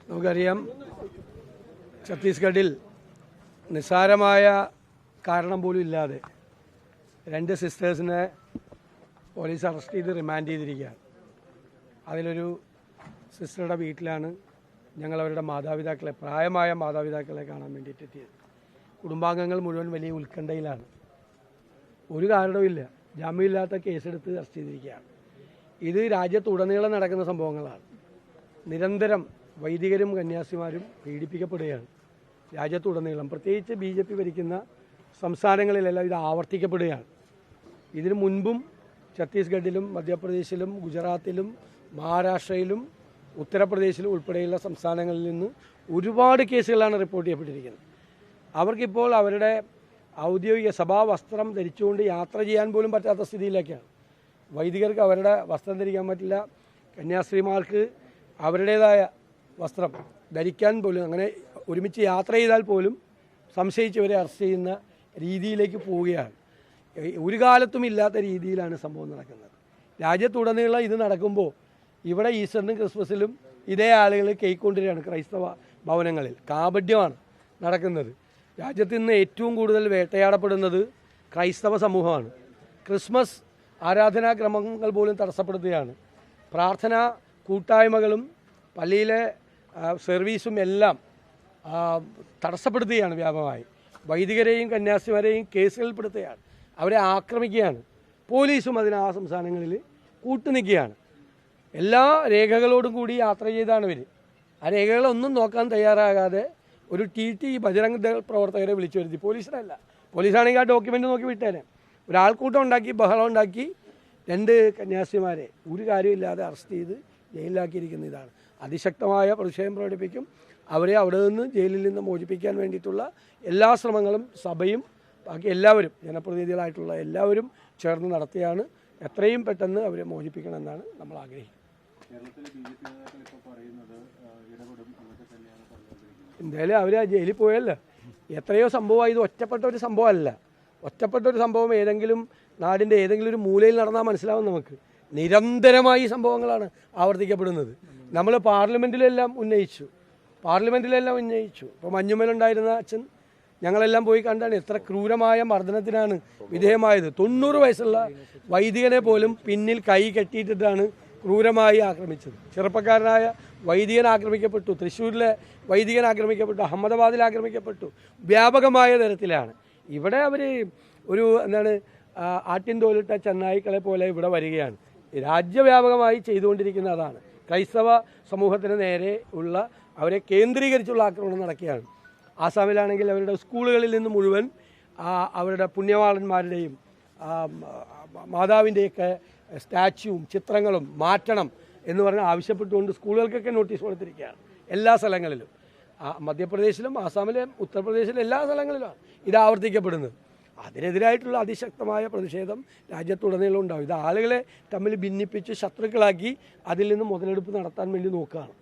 നമുക്കറിയാം, ഛത്തീസ്ഗഡിൽ നിസ്സാരമായ കാരണം പോലും ഇല്ലാതെ 2 സിസ്റ്റേഴ്സിനെ പോലീസ് അറസ്റ്റ് ചെയ്ത് റിമാൻഡ് ചെയ്തിരിക്കുകയാണ്. അതിലൊരു സിസ്റ്ററുടെ വീട്ടിലാണ് ഞങ്ങൾ അവരുടെ മാതാപിതാക്കളെ, പ്രായമായ മാതാപിതാക്കളെ കാണാൻ വേണ്ടിയിട്ട് എത്തിയത്. കുടുംബാംഗങ്ങൾ മുഴുവൻ വലിയ ഉത്കണ്ഠയിലാണ്. ഒരു കാരണവുമില്ല, ജാമ്യമില്ലാത്ത കേസെടുത്ത് അറസ്റ്റ് ചെയ്തിരിക്കുകയാണ്. ഇത് രാജ്യത്തുടനീളം നടക്കുന്ന സംഭവങ്ങളാണ്. നിരന്തരം വൈദികരും കന്യാസിമാരും പീഡിപ്പിക്കപ്പെടുകയാണ് രാജ്യത്തുടനീളം. പ്രത്യേകിച്ച് BJP ഭരിക്കുന്ന സംസ്ഥാനങ്ങളിലെല്ലാം ഇത് ആവർത്തിക്കപ്പെടുകയാണ്. ഇതിനു മുൻപും ഛത്തീസ്ഗഡിലും മധ്യപ്രദേശിലും ഗുജറാത്തിലും മഹാരാഷ്ട്രയിലും ഉത്തർപ്രദേശിലും ഉൾപ്പെടെയുള്ള സംസ്ഥാനങ്ങളിൽ നിന്ന് ഒരുപാട് കേസുകളാണ് റിപ്പോർട്ട് ചെയ്യപ്പെട്ടിരിക്കുന്നത്. അവർക്കിപ്പോൾ അവരുടെ ഔദ്യോഗിക സഭാ വസ്ത്രം ധരിച്ചുകൊണ്ട് യാത്ര ചെയ്യാൻ പോലും പറ്റാത്ത സ്ഥിതിയിലേക്കാണ്. വൈദികർക്ക് അവരുടെ വസ്ത്രം ധരിക്കാൻ പറ്റില്ല, കന്യാസ്ത്രീമാർക്ക് അവരുടേതായ വസ്ത്രം ധരിക്കാൻ പോലും, അങ്ങനെ ഒരുമിച്ച് യാത്ര ചെയ്താൽ പോലും സംശയിച്ചവരെ അറസ്റ്റ് ചെയ്യുന്ന രീതിയിലേക്ക് പോവുകയാണ്. ഒരു കാലത്തും ഇല്ലാത്ത രീതിയിലാണ് സംഭവം നടക്കുന്നത്. രാജ്യത്തുടനീളം ഇത് നടക്കുമ്പോൾ ഇവിടെ ഈസ്റ്ററിനും ക്രിസ്മസിലും ഇതേ ആളുകൾ കേക്ക് കൊണ്ടുവരികയാണ് ക്രൈസ്തവ ഭവനങ്ങളിൽ. കാപഢ്യമാണ് നടക്കുന്നത്. രാജ്യത്ത് ഇന്ന് ഏറ്റവും കൂടുതൽ വേട്ടയാടപ്പെടുന്നത് ക്രൈസ്തവ സമൂഹമാണ്. ക്രിസ്മസ് ആരാധനാക്രമങ്ങൾ പോലും തടസ്സപ്പെടുത്തുകയാണ്. പ്രാർത്ഥനാ കൂട്ടായ്മകളും പള്ളിയിലെ സർവീസും എല്ലാം തടസ്സപ്പെടുത്തുകയാണ് വ്യാപകമായി. വൈദികരെയും കന്യാസിമാരെയും കേസുകളിൽപ്പെടുത്തുകയാണ്, അവരെ ആക്രമിക്കുകയാണ്. പോലീസും അതിന് ആ സംസ്ഥാനങ്ങളിൽ കൂട്ടുനിൽക്കുകയാണ്. എല്ലാ രേഖകളോടും കൂടി യാത്ര ചെയ്താണ് ഇവർ. ആ രേഖകളൊന്നും നോക്കാൻ തയ്യാറാകാതെ ഒരു TT ബജറംഗ് ദൾ പ്രവർത്തകരെ വിളിച്ചു വരുത്തി. പോലീസിനല്ല, പോലീസാണെങ്കിൽ ആ ഡോക്യുമെൻ്റ് നോക്കി വിട്ടേനെ. ഒരാൾക്കൂട്ടം ഉണ്ടാക്കി, ബഹളം ഉണ്ടാക്കി 2 കന്യാസിമാരെ ഒരു കാര്യമില്ലാതെ അറസ്റ്റ് ചെയ്ത് ജയിലിലാക്കിയിരിക്കുന്ന ഇതാണ്. അതിശക്തമായ പ്രതിഷേധം പ്രകടിപ്പിക്കും. അവരെ അവിടെ നിന്ന് ജയിലിൽ നിന്ന് മോചിപ്പിക്കാൻ വേണ്ടിയിട്ടുള്ള എല്ലാ ശ്രമങ്ങളും സഭയും ബാക്കി എല്ലാവരും, ജനപ്രതിനിധികളായിട്ടുള്ള എല്ലാവരും ചേർന്ന് നടത്തിയാണ്. എത്രയും പെട്ടെന്ന് അവരെ മോചിപ്പിക്കണമെന്നാണ് നമ്മൾ ആഗ്രഹിക്കുന്നത്. എന്തായാലും അവർ ജയിലിൽ പോയല്ല, എത്രയോ സംഭവമായി. ഇത് ഒറ്റപ്പെട്ട ഒരു സംഭവമല്ല. ഒറ്റപ്പെട്ട ഒരു സംഭവം ഏതെങ്കിലും നാടിൻ്റെ ഏതെങ്കിലും ഒരു മൂലയിൽ നടന്നാൽ മനസ്സിലാവും നമുക്ക്. നിരന്തരമായി സംഭവങ്ങളാണ് ആവർത്തിക്കപ്പെടുന്നത്. നമ്മൾ പാർലമെൻറ്റിലെല്ലാം ഉന്നയിച്ചു. ഇപ്പോൾ മഞ്ഞുമലുണ്ടായിരുന്ന അച്ഛൻ ഞങ്ങളെല്ലാം പോയി കണ്ടാണ് എത്ര ക്രൂരമായ മർദ്ദനത്തിനാണ് വിധേയമായത്. 90 വയസ്സുള്ള വൈദികനെ പോലും പിന്നിൽ കൈ കെട്ടിയിട്ടിട്ടാണ് ക്രൂരമായി ആക്രമിച്ചത്. ചെറുപ്പക്കാരനായ വൈദികൻ ആക്രമിക്കപ്പെട്ടു, തൃശ്ശൂരിലെ വൈദികൻ ആക്രമിക്കപ്പെട്ടു, അഹമ്മദാബാദിൽ ആക്രമിക്കപ്പെട്ടു. വ്യാപകമായ തരത്തിലാണ് ഇവിടെ അവർ ഒരു ആട്ടിൻ തോലിട്ട ചെന്നായ്ക്കളെ പോലെ ഇവിടെ വരികയാണ്. രാജ്യവ്യാപകമായി ചെയ്തുകൊണ്ടിരിക്കുന്ന അതാണ്. ക്രൈസ്തവ സമൂഹത്തിന് നേരെ ഉള്ള അവരെ കേന്ദ്രീകരിച്ചുള്ള ആക്രമണം നടക്കുകയാണ്. ആസാമിലാണെങ്കിൽ അവരുടെ സ്കൂളുകളിൽ നിന്ന് മുഴുവൻ അവരുടെ പുണ്യവാളന്മാരുടെയും മാതാവിൻ്റെയൊക്കെ സ്റ്റാച്യുവും ചിത്രങ്ങളും മാറ്റണം എന്ന് പറഞ്ഞ് ആവശ്യപ്പെട്ടുകൊണ്ട് സ്കൂളുകൾക്കൊക്കെ നോട്ടീസ് കൊടുത്തിരിക്കുകയാണ് എല്ലാ സ്ഥലങ്ങളിലും. മധ്യപ്രദേശിലും ആസാമിലും ഉത്തർപ്രദേശിലും എല്ലാ സ്ഥലങ്ങളിലുമാണ് ഇത് ആവർത്തിക്കപ്പെടുന്നത്. അതിനെതിരായിട്ടുള്ള അതിശക്തമായ പ്രതിഷേധം രാജ്യത്തുടനീളം ഉണ്ടാവും. ഇത് ആളുകളെ തമ്മിൽ ഭിന്നിപ്പിച്ച് ശത്രുക്കളാക്കി അതിൽ നിന്ന് മുതലെടുപ്പ് നടത്താൻ വേണ്ടി നോക്കുകയാണ്.